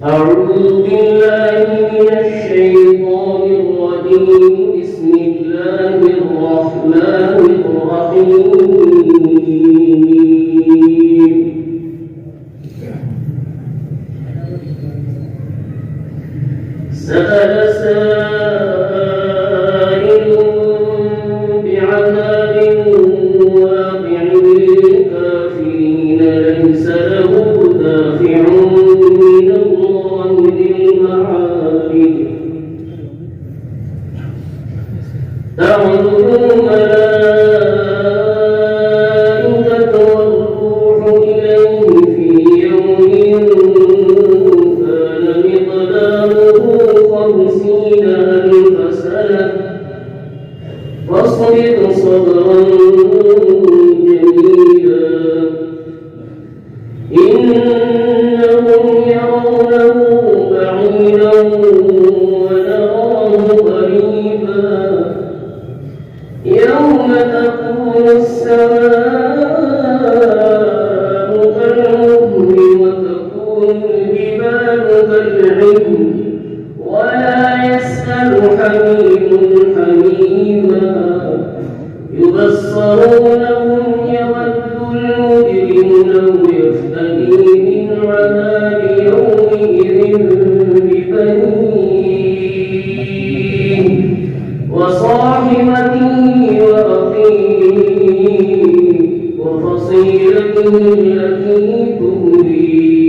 أعوذ بالله من الشيطان الرجيم. بسم الله الرحمن الرحيم. سأل سائل بعذاب واقع للكافرين ليس له دافع من الله ذي المعارج. تعرج الملائكة والروح إليه في يوم كان مقداره 50,000 سنة فاصبر صبرا جميلا إنهم يرونه بعيدا ونراه قريبا يوم تكون السماء كالمهل وتكون الجبال كالعهن ولا يسأل حميم حميما يبصرونهم يود المجرم لو يفتدي من عذاب يومئذ ببنيه وصاحبته وأخيه وفصيلته التي تؤويه